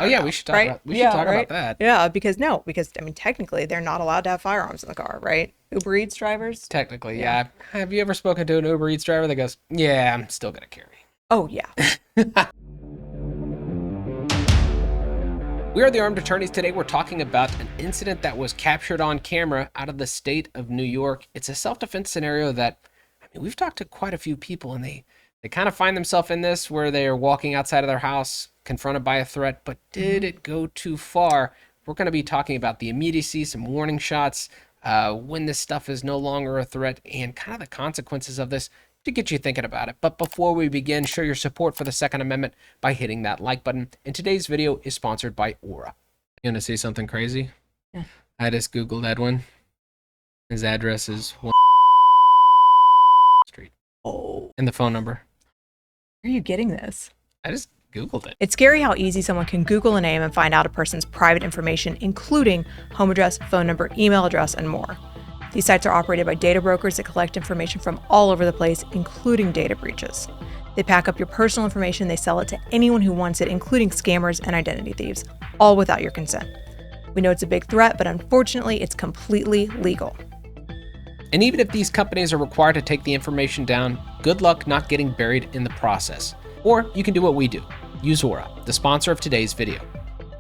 don't yeah, know. we should talk Right? about we should Yeah, talk right? about that. Yeah, because I mean, technically, they're not allowed to have firearms in the car, right? Uber Eats drivers? Technically, Yeah. yeah. Have you ever spoken to an Uber Eats driver that goes, "Yeah, I'm still gonna carry"? Oh, yeah. We are the Armed Attorneys. Today we're talking about an incident that was captured on camera out of the state of New York. It's a self-defense scenario that, I mean, we've talked to quite a few people and they kind of find themselves in this where they are walking outside of their house confronted by a threat, but did it go too far? We're going to be talking about the immediacy, some warning shots, when this stuff is no longer a threat, and kind of the consequences of this to get you thinking about it. But before we begin, show your support for the Second Amendment by hitting that like button. And today's video is sponsored by Aura. You want to see something crazy? Yeah. I just Googled Edwin. His address is 1 Street. Oh, And the phone number. where are you getting this? I just Googled it. It's scary how easy someone can Google a name and find out a person's private information, including home address, phone number, email address, and more. These sites are operated by data brokers that collect information from all over the place, including data breaches. They pack up your personal information, they sell it to anyone who wants it, including scammers and identity thieves, all without your consent. We know it's a big threat, but unfortunately, it's completely legal. And even if these companies are required to take the information down, good luck not getting buried in the process. Or you can do what we do. Use Aura, the sponsor of today's video.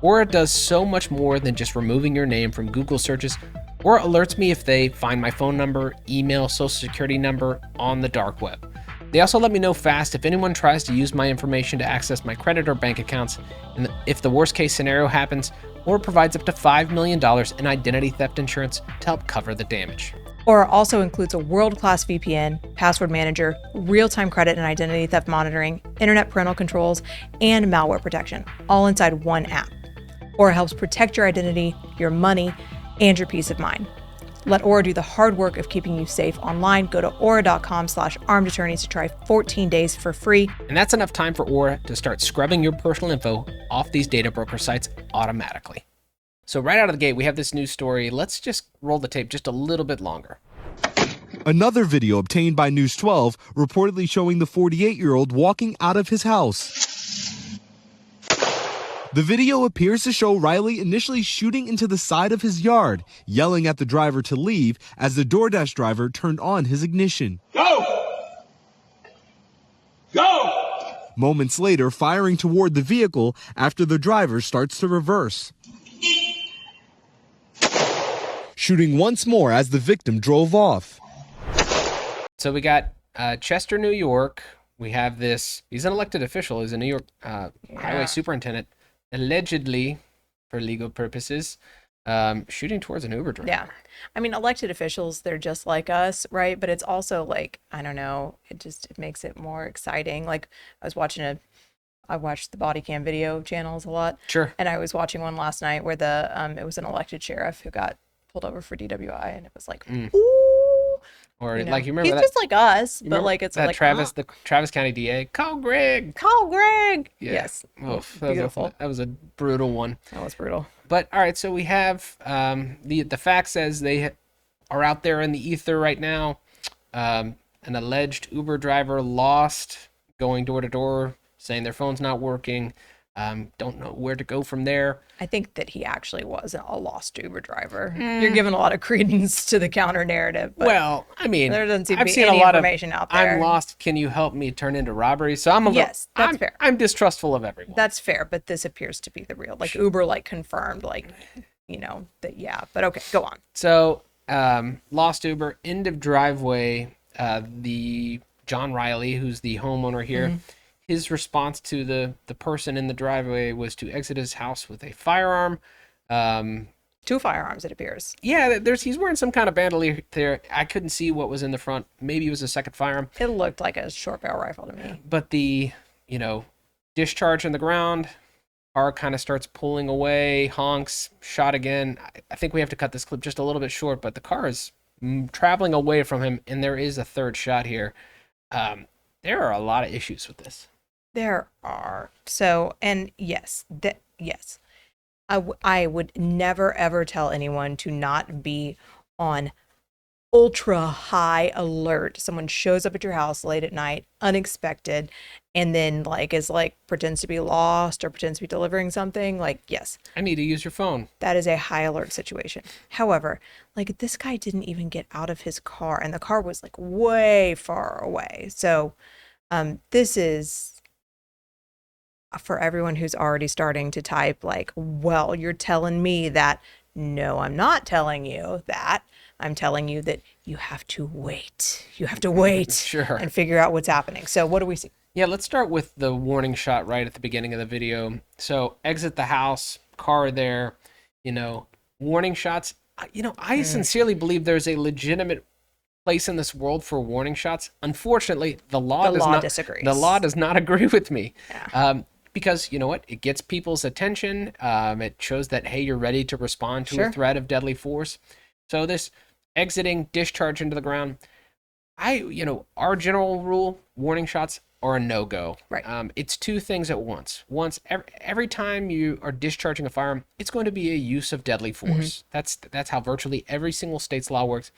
Aura does so much more than just removing your name from Google searches. Aura alerts me if they find my phone number, email, social security number on the dark web. They also let me know fast if anyone tries to use my information to access my credit or bank accounts. And if the worst case scenario happens, Aura provides up to $5 million in identity theft insurance to help cover the damage. Aura also includes a world-class VPN, password manager, real-time credit and identity theft monitoring, internet parental controls, and malware protection, all inside one app. Aura helps protect your identity, your money, and your peace of mind. Let Aura do the hard work of keeping you safe online. Go to aura.com/armedattorneys to try 14 days for free. And that's enough time for Aura to start scrubbing your personal info off these data broker sites automatically. So right out of the gate, we have this news story. Let's just roll the tape just a little bit longer. Another video obtained by News 12 reportedly showing the 48-year-old walking out of his house. The video appears to show Riley initially shooting into the side of his yard, yelling at the driver to leave as the DoorDash driver turned on his ignition. Go! Go! Moments later, firing toward the vehicle after the driver starts to reverse. Shooting once more as the victim drove off. So we got Chester, New York. We have this, he's an elected official, he's a New York highway superintendent, allegedly, for legal purposes, shooting towards an Uber driver. Yeah. I mean, elected officials, they're just like us, right? But it's also like, I don't know, it makes it more exciting. Like I watched the body cam video channels a lot. Sure. And I was watching one last night where it was an elected sheriff who got pulled over for DWI, and it was like, ooh. Or You know? like, you remember He's that? just like us, but remember like it's that like the Travis County DA, call Greg. call Greg. Yeah. Yes. Oof, Beautiful. that was a brutal one. That was brutal. But all right, so we have the fact says they are out there in the ether right now. An alleged Uber driver lost going door to door, saying their phone's not working. Don't know where to go from there. I think that he actually was a lost Uber driver. You're giving a lot of credence to the counter narrative. But Well, I mean, there doesn't seem to I've be seen any a lot information of out there. I'm lost. Can you help me? Turn into robbery. So I'm Yes, that's fair. I'm distrustful of everyone. That's fair, but this appears to be the real. Like Uber, like confirmed, like that. Yeah, but okay, go on. So lost Uber, end of driveway. The John Riley, who's the homeowner here. His response to the person in the driveway was to exit his house with a firearm. 2 firearms, it appears. Yeah, he's wearing some kind of bandolier there. I couldn't see what was in the front. Maybe it was a second firearm. It looked like a short barrel rifle to me. But the, discharge in the ground, car kind of starts pulling away, honks, shot again. I think we have to cut this clip just a little bit short, but the car is traveling away from him, and there is a third shot here. There are a lot of issues with this. There are. So, and yes, yes. I would never, ever tell anyone to not be on ultra high alert. Someone shows up at your house late at night, unexpected, and then like is like pretends to be lost or pretends to be delivering something. Like, yes, I need to use your phone. that is a high alert situation. However, like this guy didn't even get out of his car and the car was like way far away. So this is for everyone who's already starting to type like, well, you're telling me that. No, I'm not telling you that. I'm telling you that you have to wait. You have to wait Sure. and figure out what's happening. So what do we see? Yeah, let's start with the warning shot right at the beginning of the video. So exit the house, car there, warning shots. I sincerely believe there's a legitimate place in this world for warning shots. Unfortunately, the law disagrees. The law does not agree with me. Yeah. Because you know what? It gets people's attention. It shows that, hey, you're ready to respond to a threat of deadly force. So this exiting, discharge into the ground, our general rule, warning shots are a no-go. Right. It's two things at once. Every time you are discharging a firearm, it's going to be a use of deadly force. That's how virtually every single state's law works.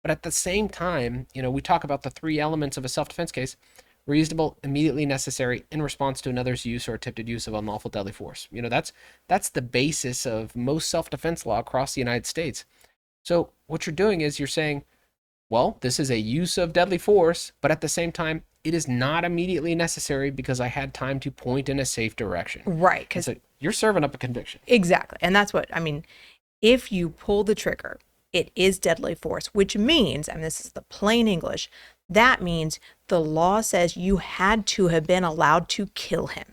But at the same time, we talk about the three elements of a self-defense case: reasonable, immediately necessary, in response to another's use or attempted use of unlawful deadly force. That's the basis of most self-defense law across the United States. So what you're doing is you're saying, well, this is a use of deadly force, but at the same time, it is not immediately necessary because I had time to point in a safe direction. Right. Because so you're serving up a conviction. Exactly. And that's what, if you pull the trigger, it is deadly force, which means, and this is the plain English, that means the law says you had to have been allowed to kill him.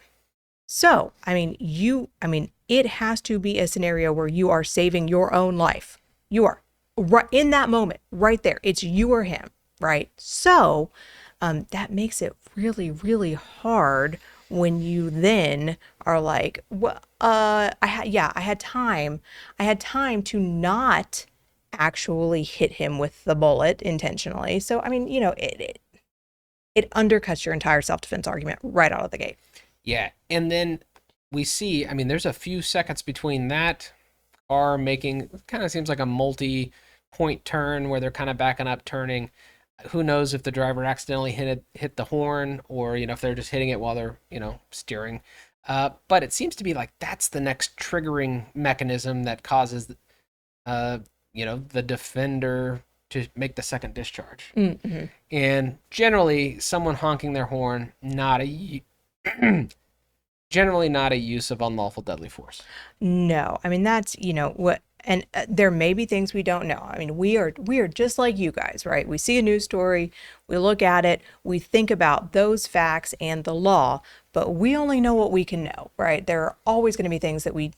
So, it has to be a scenario where you are saving your own life. You are right in that moment, right there. It's you or him, right? So, that makes it really, really hard when you then are like, well, I had time to not actually hit him with the bullet intentionally. So, it undercuts your entire self-defense argument right out of the gate. Yeah. And then we see, there's a few seconds between that car making, kind of seems like a multi-point turn where they're kind of backing up, turning. Who knows if the driver accidentally hit the horn or, if they're just hitting it while they're, steering. But it seems to be like that's the next triggering mechanism that causes, the defender to make the second discharge. Mm-hmm. And generally, someone honking their horn, generally not a use of unlawful deadly force. No, that's, what, and there may be things we don't know. We are just like you guys, right? We see a news story, we look at it, we think about those facts and the law, but we only know what we can know, right? There are always going to be things that we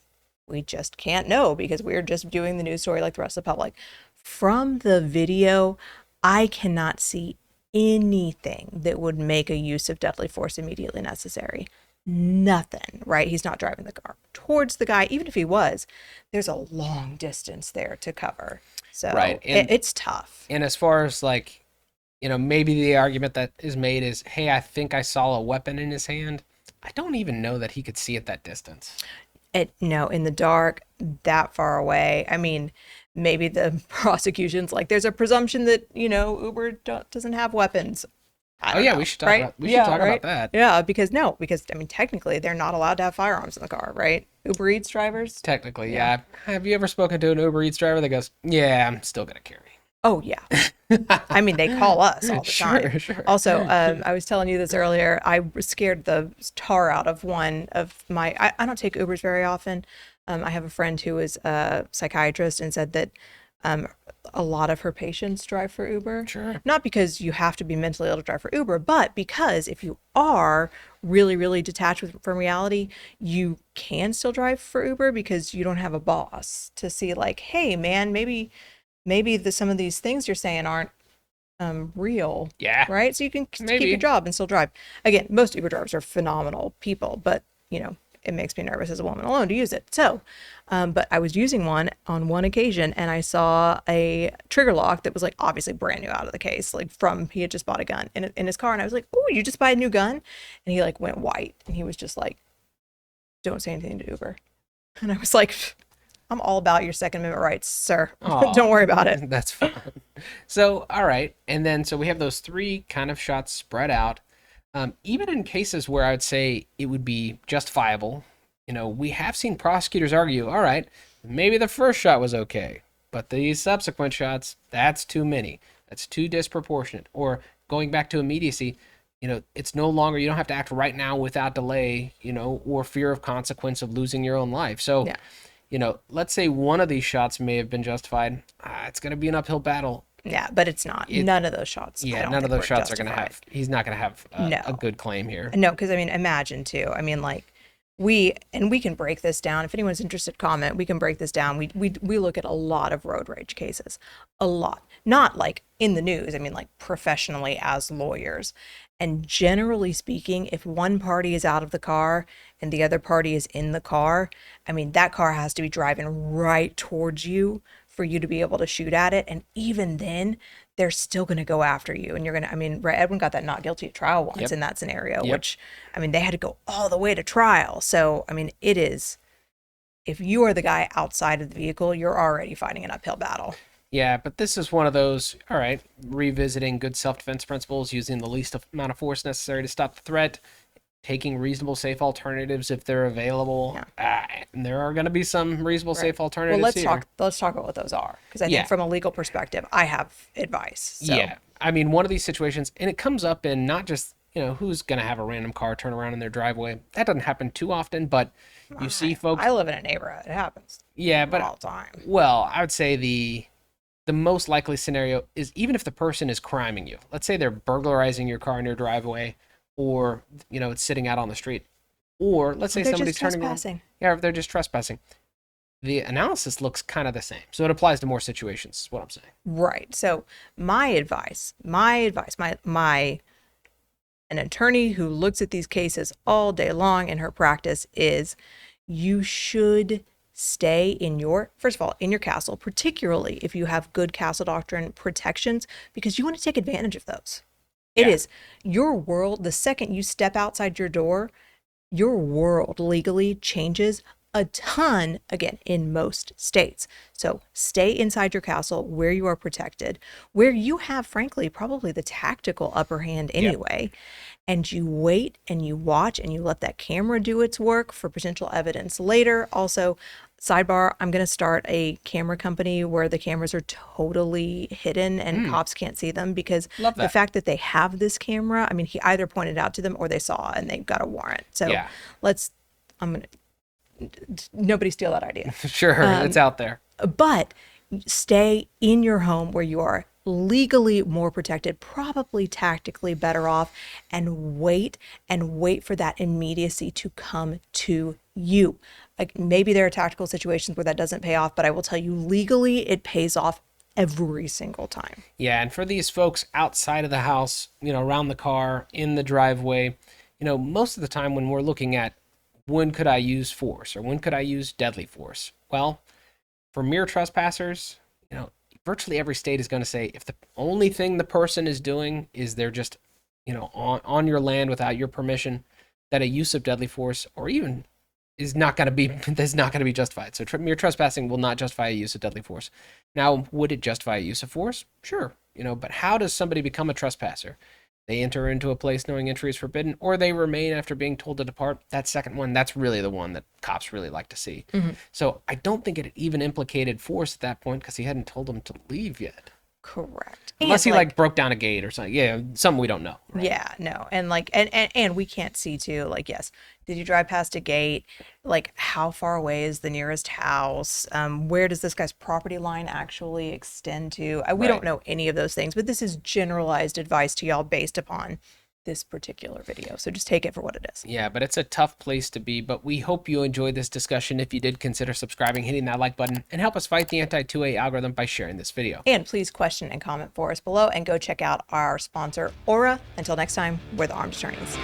just can't know because we're just viewing the news story like the rest of the public. From the video, I cannot see anything that would make a use of deadly force immediately necessary. Nothing, right? He's not driving the car towards the guy. Even if he was, there's a long distance there to cover. So right. It's tough. And as far as maybe the argument that is made is, hey, I think I saw a weapon in his hand. I don't even know that he could see at that distance. No, in the dark, that far away. Maybe the prosecution's like, there's a presumption that, Uber doesn't have weapons. We should talk about that. Yeah, because technically they're not allowed to have firearms in the car, right? Uber Eats drivers? Technically, yeah. Have you ever spoken to an Uber Eats driver that goes, yeah, I'm still going to carry? Oh, yeah. They call us all the time. Sure. Also, I was telling you this earlier. I scared the tar out of one of my... I don't take Ubers very often. I have a friend who is a psychiatrist and said that a lot of her patients drive for Uber. Sure. Not because you have to be mentally ill to drive for Uber, but because if you are really, really detached from reality, you can still drive for Uber because you don't have a boss to see like, hey, man, maybe some of these things you're saying aren't real. Yeah. Right? So you can keep your job and still drive. Again, most Uber drivers are phenomenal people, but, it makes me nervous as a woman alone to use it. So, but I was using one on one occasion and I saw a trigger lock that was like obviously brand new out of the case, like he had just bought a gun in his car. And I was like, oh, you just buy a new gun? And he like went white and he was just like, don't say anything to Uber. And I was like, I'm all about your Second Amendment rights, sir. Aw, Don't worry about it. That's fine. So, all right. And then, so we have those three kind of shots spread out. Even in cases where I would say it would be justifiable, we have seen prosecutors argue, all right, maybe the first shot was okay, but these subsequent shots, that's too many. That's too disproportionate. Or going back to immediacy, it's no longer, you don't have to act right now without delay, or fear of consequence of losing your own life. So, let's say one of these shots may have been justified. It's going to be an uphill battle. Yeah, but it's not. None of those shots. Yeah, none of those shots are going to have, he's not going to have a good claim here. No, because imagine too. We can break this down. If anyone's interested, comment. We can break this down. We look at a lot of road rage cases, a lot. Not like in the news. Like professionally as lawyers. And generally speaking, if one party is out of the car and the other party is in the car, that car has to be driving right towards you for you to be able to shoot at it. And even then, they're still going to go after you. And you're going to, Edwin got that not guilty at trial once in that scenario, which, they had to go all the way to trial. So, it is, if you are the guy outside of the vehicle, you're already fighting an uphill battle. Yeah, but this is one of those, all right, revisiting good self-defense principles, using the least amount of force necessary to stop the threat, taking reasonable, safe alternatives if they're available. And there are going to be some reasonable, safe alternatives. Well, let's talk about what those are, because I think from a legal perspective, I have advice. So. Yeah, one of these situations, and it comes up in not just who's going to have a random car turn around in their driveway. That doesn't happen too often, but you see folks. I live in a neighborhood; it happens. Yeah, but all the time. Well, I would say the most likely scenario is even if the person is criming you. Let's say they're burglarizing your car in your driveway, or it's sitting out on the street, or let's say somebody's turning around. Yeah, if they're just trespassing. The analysis looks kind of the same, so it applies to more situations. Is what I'm saying. Right. So my advice, an attorney who looks at these cases all day long in her practice is, you should stay first of all, in your castle, particularly if you have good castle doctrine protections, because you want to take advantage of those. It is your world. The second you step outside your door, your world legally changes a ton, again, in most states. So stay inside your castle where you are protected, where you have, frankly, probably the tactical upper hand anyway. And you wait and you watch and you let that camera do its work for potential evidence later. Also, sidebar, I'm going to start a camera company where the cameras are totally hidden and cops can't see them, because the fact that they have this camera, he either pointed out to them or they saw and they got a warrant. So nobody steal that idea. Sure, it's out there. But stay in your home where you are legally more protected, probably tactically better off, and wait for that immediacy to come to you. Like, maybe there are tactical situations where that doesn't pay off, but I will tell you, legally it pays off every single time. Yeah, and for these folks outside of the house, around the car, in the driveway, most of the time when we're looking at when could I use force or when could I use deadly force? Well, for mere trespassers, virtually every state is going to say if the only thing the person is doing is they're just, on your land without your permission, that a use of deadly force or even is not going to be justified. So mere trespassing will not justify a use of deadly force. Now, would it justify a use of force? Sure. But how does somebody become a trespasser? They enter into a place knowing entry is forbidden, or they remain after being told to depart. That second one, that's really the one that cops really like to see. Mm-hmm. So I don't think it even implicated force at that point because he hadn't told them to leave yet. Correct. Unless he broke down a gate or something. Yeah, something we don't know. Right? Yeah, no. And and we can't see too, yes, did you drive past a gate? How far away is the nearest house? Where does this guy's property line actually extend to? We don't know any of those things, but this is generalized advice to y'all based upon this particular video. So just take it for what it is. Yeah, but it's a tough place to be. But we hope you enjoyed this discussion. If you did, consider subscribing, hitting that like button, and help us fight the anti-2A algorithm by sharing this video. And please question and comment for us below, and go check out our sponsor, Aura. Until next time, we're the Armed Attorneys.